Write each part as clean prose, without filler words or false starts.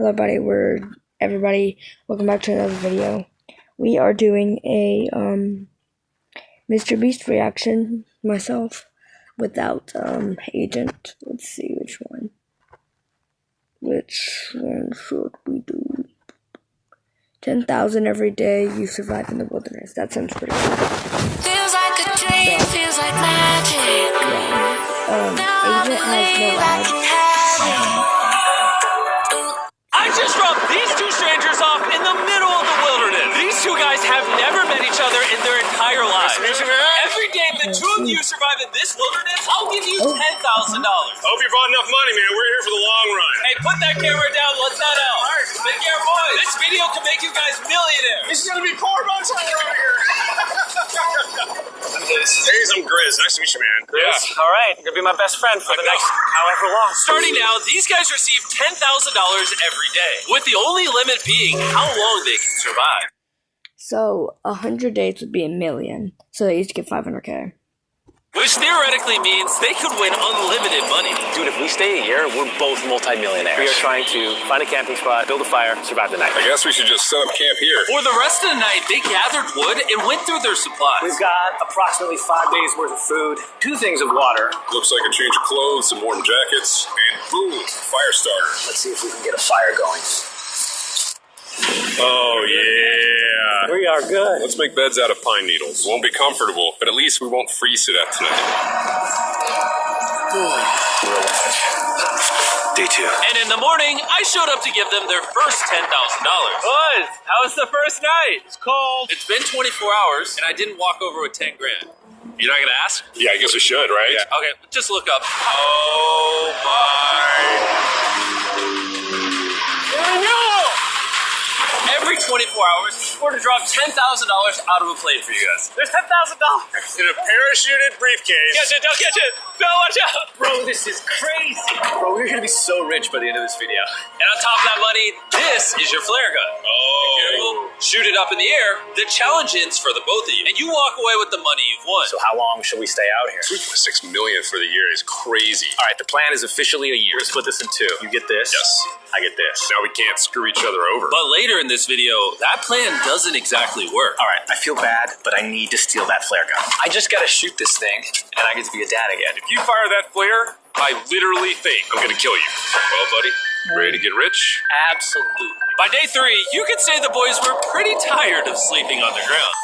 Hello, everybody. Welcome back to another video. We are doing a Mr. Beast reaction myself without Agent. Let's see which one. Which one should we do? 10,000 every day you survive in the wilderness. That sounds pretty cool. Feels like a dream, feels like magic. Yeah. Agent has no ads. I just dropped these two strangers off in the middle of the wilderness. These two guys have never met each other in their entire lives. Every day the two of you survive in this wilderness, I'll give you $10,000. Hope you brought enough money, man. We're here for the long run. Hey, put that camera down. Let's head out. Big Air Boys. This video can make you guys millionaires. This is gonna be poor boats over here. I'm Grizz. Hey, I'm Grizz. Nice to meet you, man. Grizz? All right. You're gonna be my best friend for the next however long. Starting now, these guys receive $10,000 every day, with the only limit being how long they can survive. So 100 days would be $1 million. So they each get 500K. Which theoretically means they could win unlimited money. Dude, if we stay a year, we're both multi-millionaires. We are trying to find a camping spot, build a fire, survive the night. I guess we should just set up camp here. For the rest of the night, they gathered wood and went through their supplies. We've got approximately 5 days worth of food, 2 things of water. Looks like a change of clothes, some warm jackets, and boom, fire starter. Let's see if we can get a fire going. Oh, yeah. We are good. Let's make beds out of pine needles. Won't be comfortable, but at least we won't freeze to death tonight. Day 2. And in the morning, I showed up to give them their first $10,000. Boys, how was the first night? It's cold. It's been 24 hours, and I didn't walk over with 10 grand. You're not gonna ask? Yeah, I guess we should, right? Yeah. Okay, just look up. Oh my. Every 24 hours, we're to drop $10,000 out of a plane for you guys. There's $10,000 In a parachuted briefcase. Catch it, don't catch it. No, watch out. Bro, this is crazy. Bro, we're gonna be so rich by the end of this video. And on top of that money, this is your flare gun. Oh. Shoot it up in the air. The challenge ends for the both of you. And you walk away with the money you've won. So how long should we stay out here? 3.6 million for the year is crazy. All right, the plan is officially a year. We're gonna split this in 2. You get this. Yes. I get this. Now we can't screw each other over. But later in this video, that plan doesn't exactly work. All right, I feel bad, but I need to steal that flare gun. I just gotta shoot this thing, and I get to be a dad again. If you fire that flare, I literally think I'm gonna kill you. Well, buddy, ready to get rich? Absolutely. By day 3, you could say the boys were pretty tired of sleeping on the ground.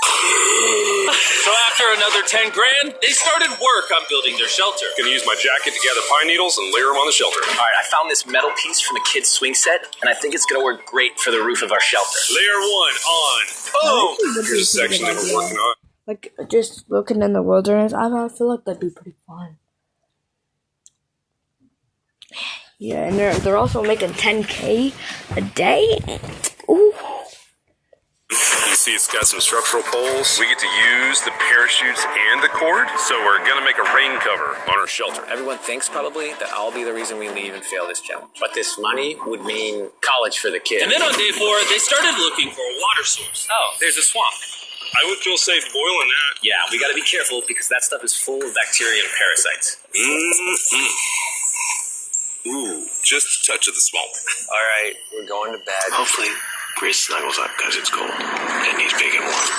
So after another 10 grand, they started work on building their shelter. Gonna use my jacket to gather pine needles and layer them on the shelter. All right, I found this metal piece from a kid's swing set, and I think it's gonna work great for the roof of our shelter. Layer 1 on. Boom! Here's a section that we're working on. Like, just looking in the wilderness, I feel like that'd be pretty fun. Yeah, and they're also making 10K a day. Ooh. You see it's got some structural poles. We get to use the parachutes and the cord, so we're gonna make a rain cover on our shelter. Everyone thinks probably that I'll be the reason we leave and fail this challenge. But this money would mean college for the kids. And then on day 4, they started looking for a water source. Oh, there's a swamp. I would feel safe boiling that. Yeah, we gotta be careful because that stuff is full of bacteria and parasites. Ooh, just a touch of the swamp. All right, we're going to bed. Hopefully, Grizz snuggles up because it's cold and he's big and warm.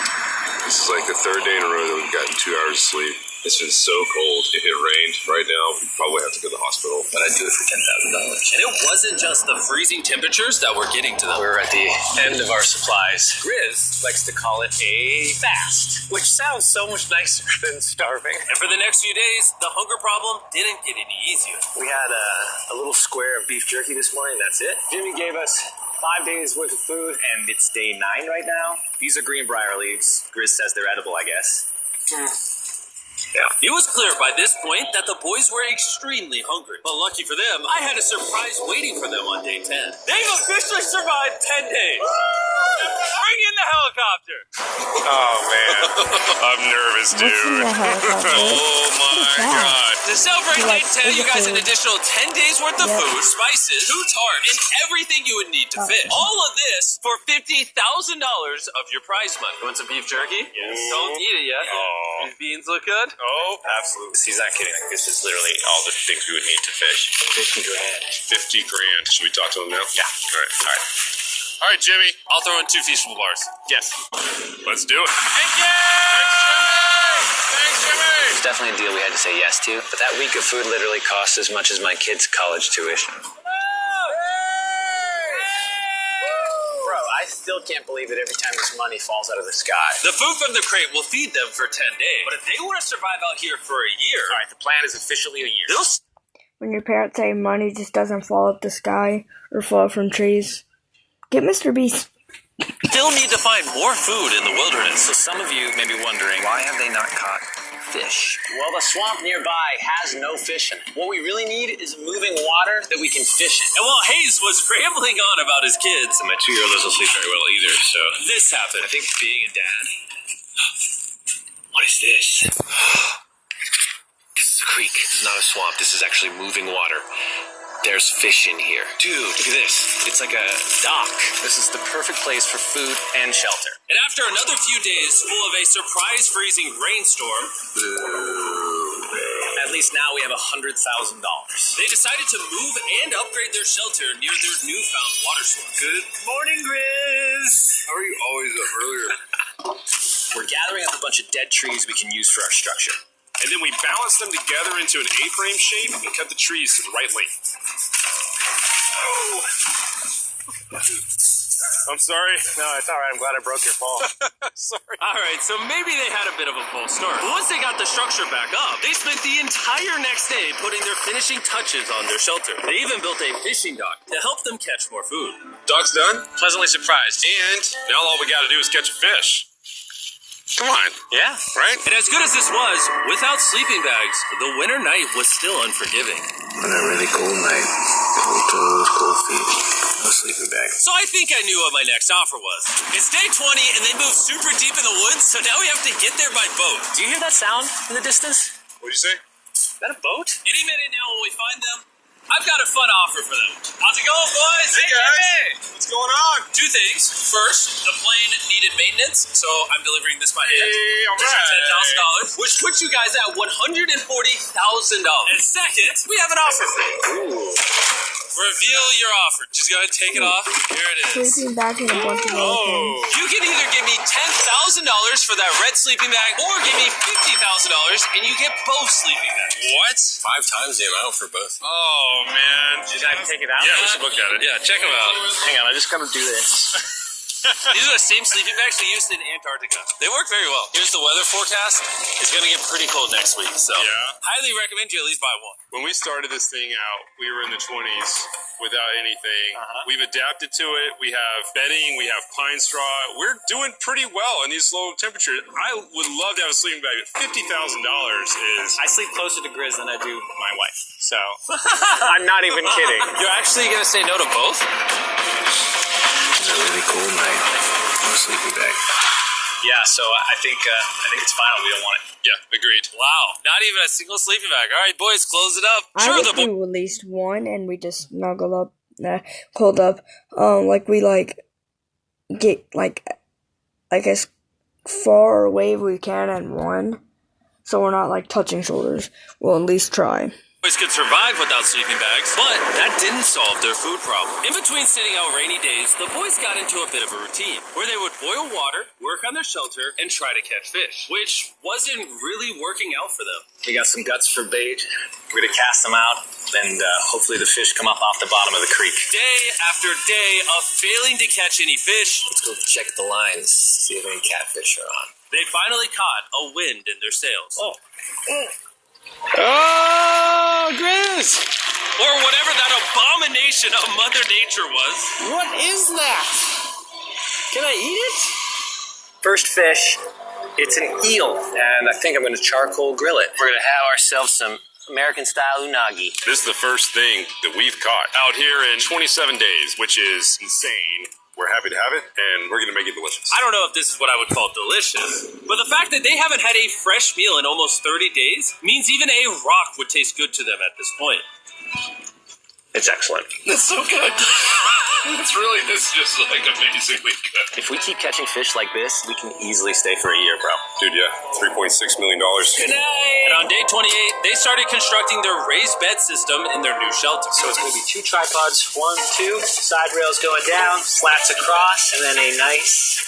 This is like the 3rd day in a row that we've gotten 2 hours of sleep. It's been so cold. If it rained right now, we'd probably have to go to the hospital. But I'd do it for $10,000. And it wasn't just the freezing temperatures that were getting to them. We're at the end of our supplies. Grizz likes to call it a fast, which sounds so much nicer than starving. And for the next few days, the hunger problem didn't get any easier. We had a little square of beef jerky this morning, that's it. Jimmy gave us 5 days worth of food, and it's day 9 right now. These are greenbrier leaves. Grizz says they're edible, I guess. Yeah. It was clear by this point that the boys were extremely hungry. But lucky for them, I had a surprise waiting for them on day 10. They've officially survived 10 days. Bring in the helicopter. Oh man, I'm nervous, What's in dude. the helicopter? Oh my god. To celebrate Like, Day 10, you guys an food. additional 10 days worth of Yep. food, spices, 2 tarps, and everything you would need to fish. All of this for $50,000 of your prize money. You want some beef jerky? Yes. Don't eat it yet. Oh. These beans look good. Oh, absolutely. He's not kidding. Like, this is literally all the things we would need to fish. 50 grand. 50 grand. Should we talk to him now? Yeah. All right. All right, Jimmy. I'll throw in 2 feasible bars. Yes. Let's do it. Thank you! Thanks, Jimmy. It's definitely a deal we had to say yes to, but that week of food literally costs as much as my kids' college tuition. Bro, I still can't believe that every time this money falls out of the sky. The food from the crate will feed them for 10 days. But if they want to survive out here for a year, All right, the plan is officially a year. they'll When your parents say money just doesn't fall out the sky or fall from trees, get Mr. Beast. still need to find more food in the wilderness. So some of you may be wondering, why have they not caught fish? Well, the swamp nearby has no fish in it. What we really need is moving water that we can fish in. And while Hayes was rambling on about his kids, and my 2-year-old doesn't sleep very well either, so this happened. I think being a dad. What is this? This is a creek. This is not a swamp. This is actually moving water. There's fish in here. Dude, look at this. It's like a dock. This is the perfect place for food and shelter. And after another few days full of a surprise freezing rainstorm, At least now we have $100,000. they decided to move and upgrade their shelter near their newfound water source. Good morning, Grizz. How are you always up earlier? We're gathering up a bunch of dead trees we can use for our structure. And then we balance them together into an A-frame shape and cut the trees to the right length. Oh. I'm sorry. No, it's all right. I'm glad I broke your fall. Sorry. All right, so maybe they had a bit of a false start. But once they got the structure back up, they spent the entire next day putting their finishing touches on their shelter. They even built a fishing dock to help them catch more food. Dock's done. Pleasantly surprised. And now all we gotta do is catch a fish. Come on. Yeah. Right? And as good as this was, without sleeping bags, the winter night was still unforgiving. On a really cold night, cold toes, cold feet, no sleeping bag. So I think I knew what my next offer was. It's day 20 and they moved super deep in the woods, so now we have to get there by boat. Do you hear that sound in the distance? What'd you say? Is that a boat? Any minute now when we find them, I've got a fun offer for them. How's it going, boys? Hey, guys. What's going on? 2 things. First, the plane needed maintenance, so I'm delivering this by hand. Hey, all This is right. $10,000, which puts you guys at $140,000. And second, we have an offer for you. Reveal your offer. Just go ahead and take it off. Here it is. Sleeping bag and a bunch of other things. You can either give me $10,000 for that red sleeping bag, or give me $50,000 and you get both sleeping bags. What? 5 times the amount for both. Oh, man. Should I take it out? Yeah, we should look at it. Yeah, check them out. Hang on, I just gotta do this. These are the same sleeping bags they used in Antarctica. They work very well. Here's the weather forecast. It's going to get pretty cold next week, so Yeah. highly recommend you at least buy one. When we started this thing out, we were in the 20s without anything. We've adapted to it. We have bedding. We have pine straw. We're doing pretty well in these low temperatures. I would love to have a sleeping bag, but $50,000 is... I sleep closer to Grizz than I do my wife, so I'm not even kidding. You're actually going to say no to both? It's a really cold night, no sleeping bag. Yeah, so I think it's final. We don't want it. Yeah, agreed. Wow, not even a single sleeping bag. All right, boys, close it up. I Sure, would the boys. do at least one, and we just snuggle up, curled up, like we get as far away as we can in one, so we're not like touching shoulders. We'll at least try. Boys could survive without sleeping bags, but that didn't solve their food problem. In between sitting out rainy days, the boys got into a bit of a routine where they would boil water, work on their shelter, and try to catch fish, which wasn't really working out for them. We got some guts for bait. We're gonna cast them out, and hopefully the fish come up off the bottom of the creek. Day after day of failing to catch any fish, Let's go check the lines, see if any catfish are on. they finally caught a wind in their sails. Oh, Grizz! Or whatever that abomination of Mother Nature was. What is that? Can I eat it? First fish. It's an eel, and I think I'm going to charcoal grill it. We're going to have ourselves some American-style unagi. This is the first thing that we've caught out here in 27 days, which is insane. We're happy to have it, and we're going to make it delicious. I don't know if this is what I would call delicious, but the fact that they haven't had a fresh meal in almost 30 days means even a rock would taste good to them at this point. It's excellent. It's so good. It's just like amazingly good. If we keep catching fish like this, we can easily stay for a year, bro. Dude, yeah, $3.6 million. Good night! And on day 28, they started constructing their raised bed system in their new shelter. So it's going to be 2 tripods, 1, 2, side rails going down, slats across, and then a nice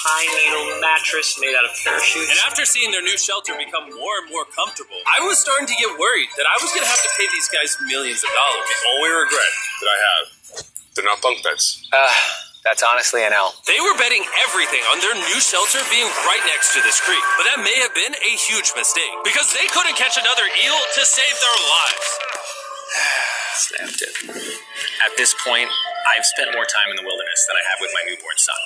pine needle mattress made out of parachutes. And after seeing their new shelter become more and more comfortable, I was starting to get worried that I was going to have to pay these guys millions of dollars. The only regret that I have, they're not bunk beds. That's honestly an L. They were betting everything on their new shelter being right next to this creek. But that may have been a huge mistake, because they couldn't catch another eel to save their lives. Snapped it. At this point, I've spent more time in the wilderness than I have with my newborn son.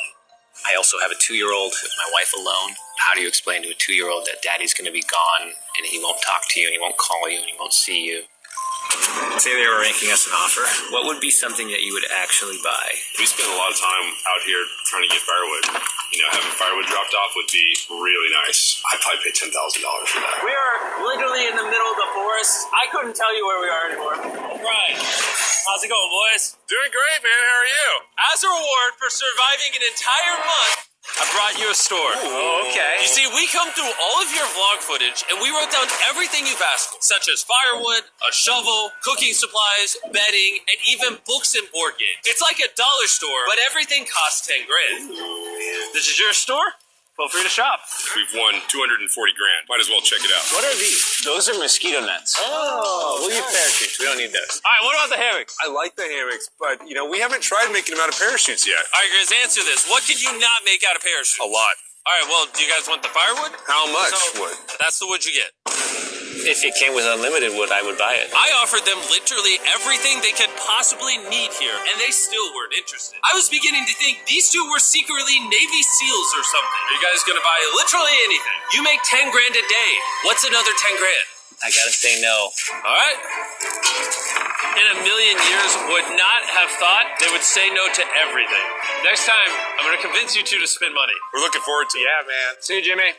I also have a 2-year-old with my wife alone. How do you explain to a 2-year-old that daddy's going to be gone and he won't talk to you and he won't call you and he won't see you? Say they were making us an offer. What would be something that you would actually buy? We spend a lot of time out here trying to get firewood. You know, having firewood dropped off would be really nice. I'd probably pay $10,000 for that. We are literally in the middle of the forest. I couldn't tell you where we are anymore. Right. How's it going, boys? Doing great, man. How are you? As a reward for surviving an entire month, I brought you a store. Oh, okay. You see, we come through all of your vlog footage, and we wrote down everything you've asked for, such as firewood, a shovel, cooking supplies, bedding, and even books and board games. It's like a dollar store, but everything costs 10 grand. This is your store? Feel free to shop. We've won $240 grand. Might as well check it out. What are these? Those are mosquito nets. Oh, we'll use parachutes. We don't need those. All right, what about the hammocks? I like the hammocks, but, you know, we haven't tried making them out of parachutes yet. All right, guys, answer this. What could you not make out of parachutes? A lot. All right, well, do you guys want the firewood? How much So, wood? That's the wood you get. If it came with unlimited wood, I would buy it. I offered them literally everything they could possibly need here, and they still weren't interested. I was beginning to think these two were secretly Navy SEALs or something. Are you guys gonna buy literally anything? You make 10 grand a day. What's another 10 grand? I gotta say no. All right? In a million years, would not have thought they would say no to everything. Next time, I'm gonna convince you two to spend money. We're looking forward to it. Yeah, man. See you, Jimmy.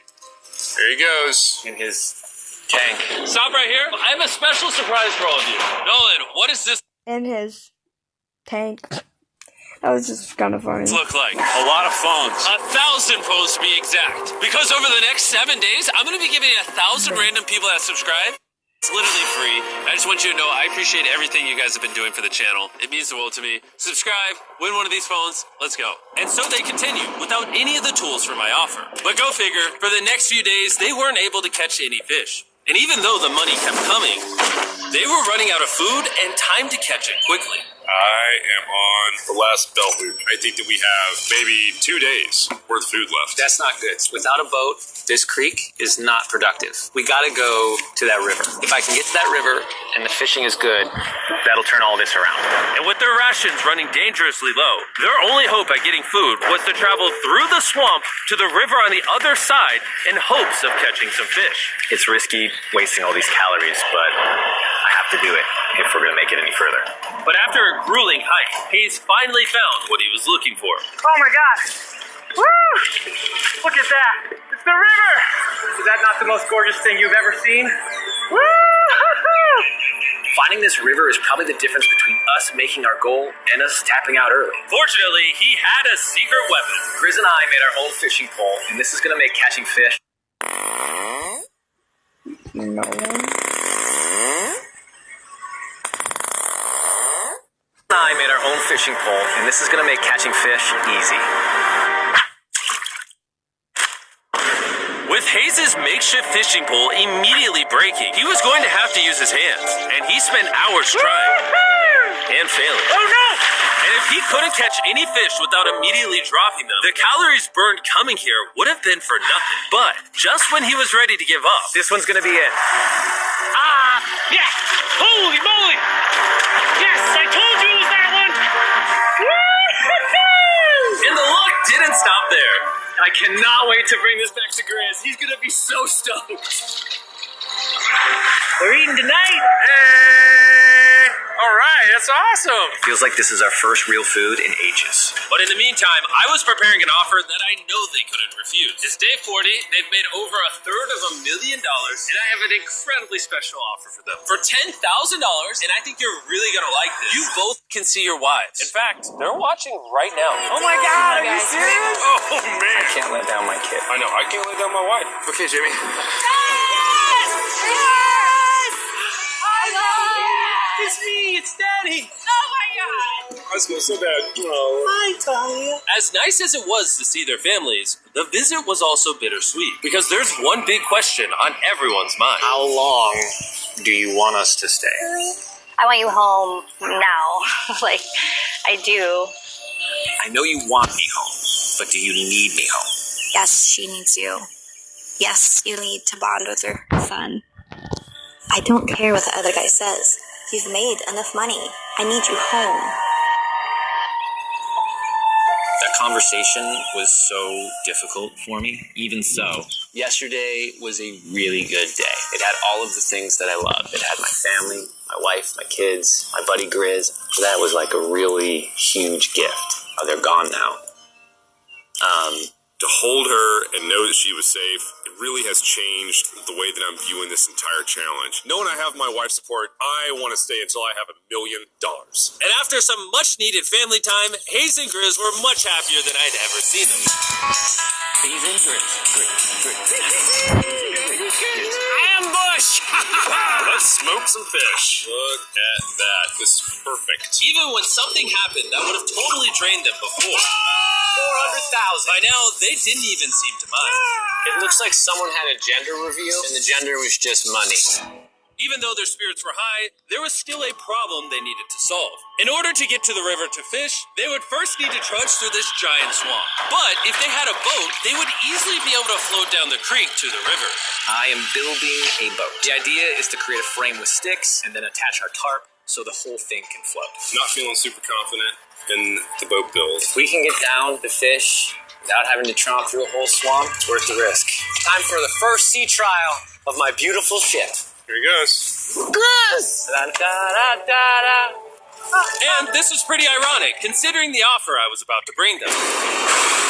There he goes. In his tank. Stop right here. I have a special surprise for all of you. Nolan, what does this In his tank. That was just kind of funny. look like? A lot of phones. 1,000 phones to be exact. Because over the next 7 days, I'm going to be giving 1,000 random people that subscribe. It's literally free. I just want you to know I appreciate everything you guys have been doing for the channel. It means the world to me. Subscribe, win one of these phones, let's go. And so they continue without any of the tools for my offer. But go figure, for the next few days, they weren't able to catch any fish. And even though the money kept coming, they were running out of food and time to catch it quickly. I am on the last belt loop. I think that we have maybe 2 days worth of food left. That's not good. Without a boat, this creek is not productive. We gotta go to that river. If I can get to that river and the fishing is good, that'll turn all this around. And with their rations running dangerously low, their only hope at getting food was to travel through the swamp to the river on the other side in hopes of catching some fish. It's risky wasting all these calories, but I have to do it if we're gonna make it any further. But after a grueling hike, Hayes finally found what he was looking for. Oh my god! Woo! Look at that! It's the river! Is that not the most gorgeous thing you've ever seen? Woo! Finding this river is probably the difference between us making our goal and us tapping out early. Fortunately, he had a secret weapon. Grizz and I made our own fishing pole, and this is gonna make catching fish. No one. I made our own fishing pole, and this is gonna make catching fish easy. With Hayes' makeshift fishing pole immediately breaking, he was going to have to use his hands, and he spent hours trying and failing. Oh no! And if he couldn't catch any fish without immediately dropping them, the calories burned coming here would have been for nothing. But just when he was ready to give up, This one's gonna be it. Ah! Yes! Holy moly! Yes! I told you it was that one! Woo-hoo-hoo! and the luck didn't stop there. I cannot wait to bring this back to Grizz. He's gonna be so stoked. We're eating tonight! Hey! All right, that's awesome. Feels like this is our first real food in ages. But in the meantime, I was preparing an offer that I know they couldn't refuse. It's day 40. They've made over $250,000, and I have an incredibly special offer for them. For $10,000, and I think you're really gonna like this. You both can see your wives. In fact, they're watching right now. Oh my God, are you serious? Oh man. I can't let down my kid. I know, I can't let down my wife. Okay, Jimmy. It's me, it's Daddy. I smell so bad. Oh. As nice as it was to see their families, the visit was also bittersweet. Because there's one big question on everyone's mind. How long do you want us to stay? I want you home now. Like, I do. I know you want me home, but do you need me home? Yes, she needs you. Yes, you need to bond with your son. I don't care what the other guy says. You've made enough money. I need you home. That conversation was so difficult for me. Even so, yesterday was a really good day. It had all of the things that I love. It had my family, my wife, my kids, my buddy Grizz. That was like a really huge gift. Oh, they're gone now. To hold her and know that she was safe, it really has changed the way that I'm viewing this entire challenge. Knowing I have my wife's support, I want to stay until I have $1 million. And after some much needed family time, Hayes and Grizz were much happier than I'd ever seen them. Hayes and Grizz. Ambush! Let's smoke some fish. Look at that. This is perfect. Even when something happened that would have totally drained them before. 400,000. By now, they didn't even seem to mind. It looks like someone had a gender reveal, and the gender was just money. Even though their spirits were high, there was still a problem they needed to solve. In order to get to the river to fish, they would first need to trudge through this giant swamp. But if they had a boat, they would easily be able to float down the creek to the river. I am building a boat. The idea is to create a frame with sticks and then attach our tarp so the whole thing can float. Not feeling super confident in the boat build. If we can get down the fish without having to tromp through a whole swamp, it's worth the risk. Time for the first sea trial of my beautiful ship. Here he goes. And this was pretty ironic, considering the offer I was about to bring them.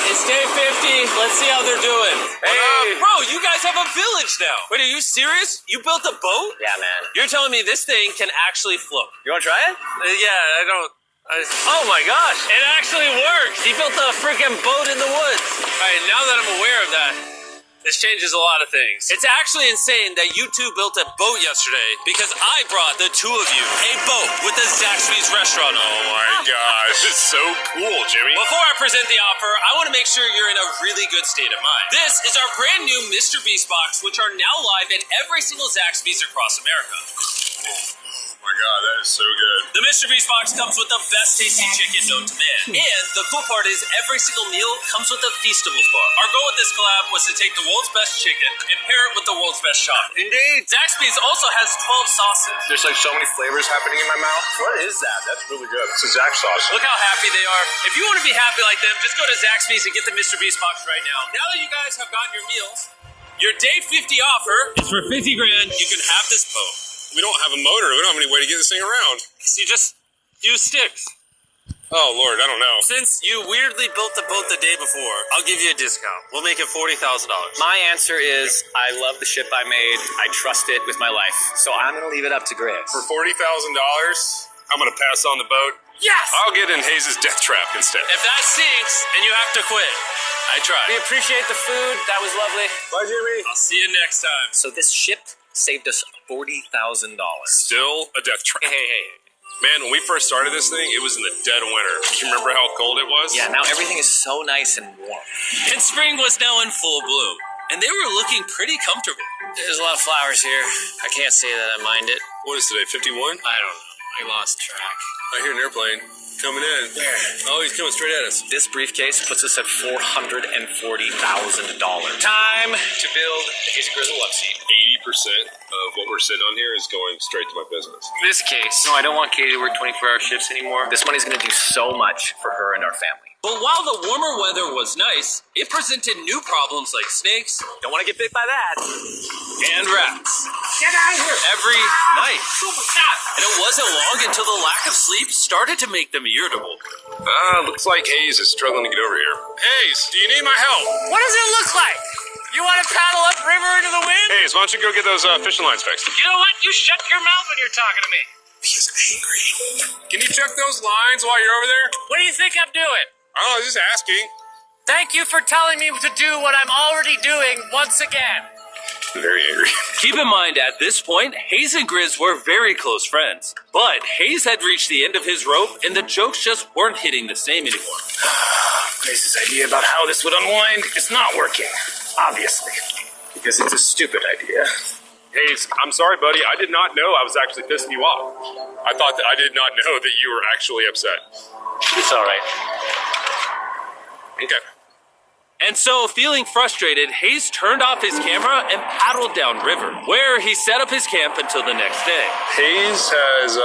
It's day 50. Let's see how they're doing. Hey. Bro, you guys have a village now. Wait, are you serious? You built a boat? Yeah, man. You're telling me this thing can actually float? You want to try it? Yeah, I don't... oh my gosh, it actually works! He built a freaking boat in the woods! Alright, now that I'm aware of that, this changes a lot of things. It's actually insane that you two built a boat yesterday because I brought the two of you a boat with the Zaxby's restaurant. Oh my gosh, it's so cool, Jimmy. Before I present the offer, I want to make sure you're in a really good state of mind. This is our brand new Mr. Beast box, which are now live at every single Zaxby's across America. Oh my god, that is so good. The Mr. Beast box comes with the best tasty chicken known to man. And the cool part is every single meal comes with a Feastables bar. Our goal with this collab was to take the world's best chicken and pair it with the world's best chocolate. Indeed. Zaxby's also has 12 sauces. There's like so many flavors happening in my mouth. What is that? That's really good. It's a Zax sauce. Look how happy they are. If you want to be happy like them, just go to Zaxby's and get the Mr. Beast box right now. Now that you guys have gotten your meals, your day 50 offer is for 50 grand. You can have this boat. We don't have a motor. We don't have any way to get this thing around. So you just use sticks. Oh, Lord, I don't know. Since you weirdly built the boat the day before, I'll give you a discount. We'll make it $40,000. My answer is I love the ship I made. I trust it with my life. So I'm going to leave it up to Grizz. For $40,000, I'm going to pass on the boat. Yes! I'll get in Hayes' death trap instead. If that sinks and you have to quit, I tried. We appreciate the food. That was lovely. Bye, Jimmy. I'll see you next time. So this ship saved us $40,000. Still a death trap. Hey. Man, when we first started this thing, it was in the dead of winter. Do you remember how cold it was? Yeah, now everything is so nice and warm. And spring was now in full bloom, and they were looking pretty comfortable. There's a lot of flowers here. I can't say that I mind it. What is today, 51? I don't know. I lost track. I hear an airplane coming in. Where? Oh, he's coming straight at us. This briefcase puts us at $440,000. Time to build the Hayes and Grizz love seat. 80% of what we're sitting on here is going straight to my business. This case. No, I don't want Katie to work 24-hour shifts anymore. This money's going to do so much for her and our family. But while the warmer weather was nice, it presented new problems like snakes. Don't want to get bit by that. And rats. Get out of here! Every night. And it wasn't long until the lack of sleep started to make them irritable. Looks like Hayes is struggling to get over here. Hayes, do you need my help? What does it look like? You want to paddle upriver into the wind? Hayes, why don't you go get those fishing lines fixed? You know what? You shut your mouth when you're talking to me. He's angry. Can you check those lines while you're over there? What do you think I'm doing? Oh, I was just asking. Thank you for telling me to do what I'm already doing once again. Very angry. Keep in mind, at this point, Hayes and Grizz were very close friends. But Hayes had reached the end of his rope, and the jokes just weren't hitting the same anymore. Grace's idea about how this would unwind is not working, obviously. Because it's a stupid idea. Hayes, I'm sorry, buddy. I did not know I was actually pissing you off. I thought that I did not know that you were actually upset. It's all right. Okay. And so, feeling frustrated, Hayes turned off his camera and paddled downriver, where he set up his camp until the next day. Hayes has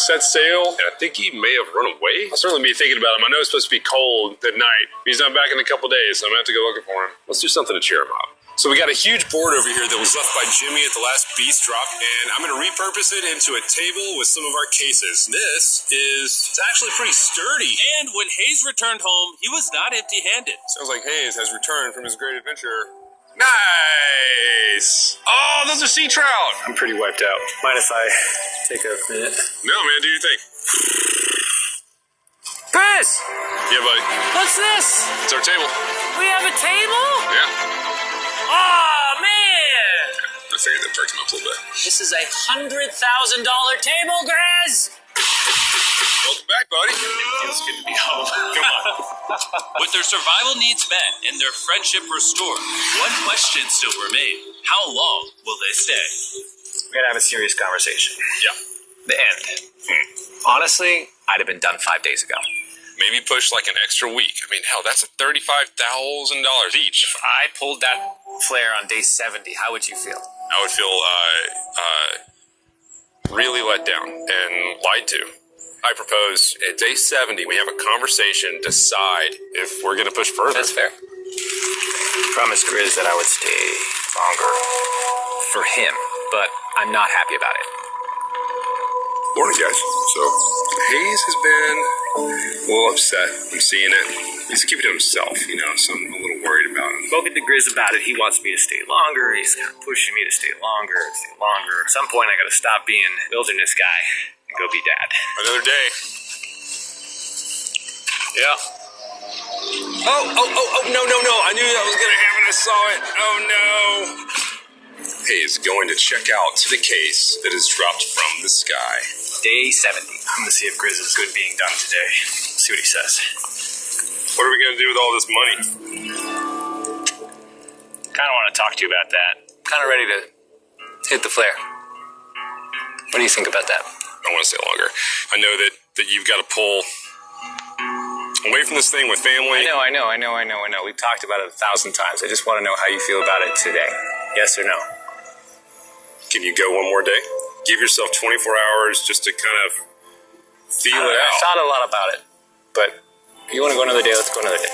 set sail, and I think he may have run away. I'll certainly be thinking about him. I know it's supposed to be cold at night. He's not back in a couple days, so I'm going to have to go looking for him. Let's do something to cheer him up. So we got a huge board over here that was left by Jimmy at the last beast drop, and I'm going to repurpose it into a table with some of our cases. It's actually pretty sturdy. And when Hayes returned home, he was not empty-handed. Sounds like Hayes has returned from his great adventure. Nice! Oh, those are sea trout! I'm pretty wiped out. Mind if I take a minute? No, man, do your thing. Chris! Yeah, buddy. What's this? It's our table. We have a table? Yeah. Oh, man! I figured that perked him up a little bit. This is a $100,000 table, Grizz! Welcome back, buddy. Feels good to be home. Come on. With their survival needs met and their friendship restored, one question still remained. How long will they stay? We gotta have a serious conversation. Yeah. The end. Honestly, I'd have been done 5 days ago. Maybe push like an extra week. I mean, hell, that's $35,000 each. If I pulled that flare on day 70, how would you feel? I would feel really let down and lied to. I propose at day 70 we have a conversation, decide if we're going to push further. That's fair. Promised Grizz that I would stay longer for him, but I'm not happy about it. Morning, guys. So Hayes has been a little upset. I'm seeing it. He's keeping it to himself, so I'm a little worried about him. Spoken to Grizz about it. He wants me to stay longer. He's kind of pushing me to stay longer. At some point, I got to stop being wilderness guy and go be dad. Another day. Yeah. Oh, no. I knew that was going to happen. I saw it. Oh, no. Hayes going to check out the case that is dropped from the sky. Day 70. I'm gonna see if Grizz is good being done today. See what he says. What are we going to do with all this money? Kind of want to talk to you about that. Kind of ready to hit the flare. What do you think about that? I want to stay longer. I know that you've got to pull away from this thing with family. I know. We've talked about it 1,000 times. I just want to know how you feel about it today. Yes or no? Can you go one more day? Give yourself 24 hours just to kind of feel it out. I thought a lot about it, but if you want to go another day, let's go another day.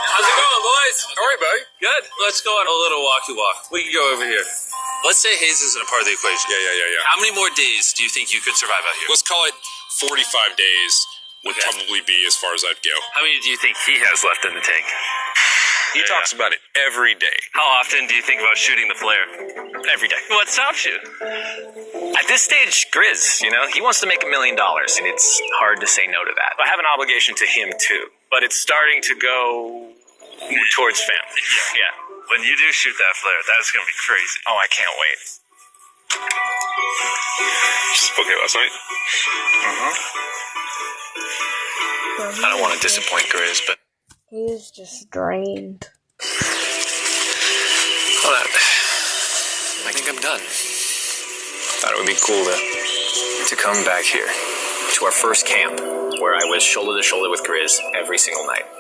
How's it going, boys? All right, buddy. Good. Let's go on a little walkie walk. We can go over here. Let's say Hayes isn't a part of the equation. Yeah. How many more days do you think you could survive out here? Let's call it 45 days would probably be as far as I'd go. How many do you think he has left in the tank? He talks about it every day. How often do you think about shooting the flare? Every day. What stops you? At this stage, Grizz, he wants to make $1 million, and it's hard to say no to that. I have an obligation to him, too, but it's starting to go towards family. Yeah. When you do shoot that flare, that's going to be crazy. Oh, I can't wait. Okay, last night? I don't want to disappoint Grizz, but He's just drained. Hold on. I think I'm done. Thought it would be cool to come back here to our first camp where I was shoulder to shoulder with Grizz every single night.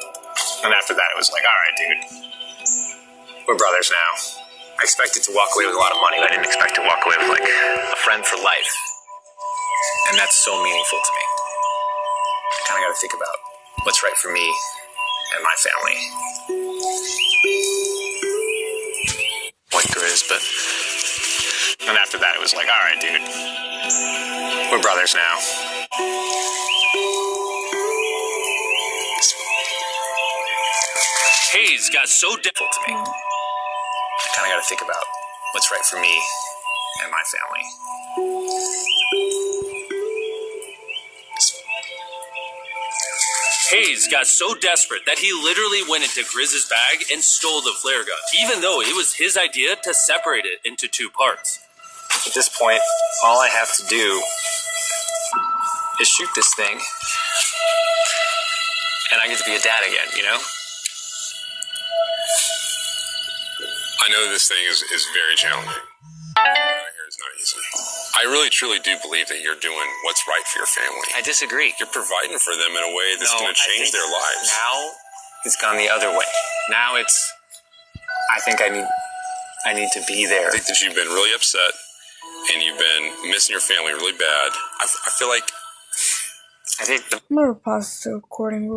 And after that, it was like, all right, dude. We're brothers now. I expected to walk away with a lot of money. I didn't expect to walk away with, a friend for life. And that's so meaningful to me. I kind of got to think about what's right for me and my family. Like Grizz, but... And after that, it was like, all right, dude. We're brothers now. Hayes got so difficult To me. I kind of got to think about what's right for me and my family. Hayes got so desperate that he literally went into Grizz's bag and stole the flare gun, even though it was his idea to separate it into two parts. At this point, all I have to do is shoot this thing, and I get to be a dad again, you know? I know this thing is very challenging. Here is not easy. I really, truly do believe that you're doing what's right for your family. I disagree. You're providing for them in a way that's going to change their lives. Now, it's gone the other way. Now it's, I think I need to be there. I think that you've been really upset, and you've been missing your family really bad. I feel like... I'm gonna pause the recording.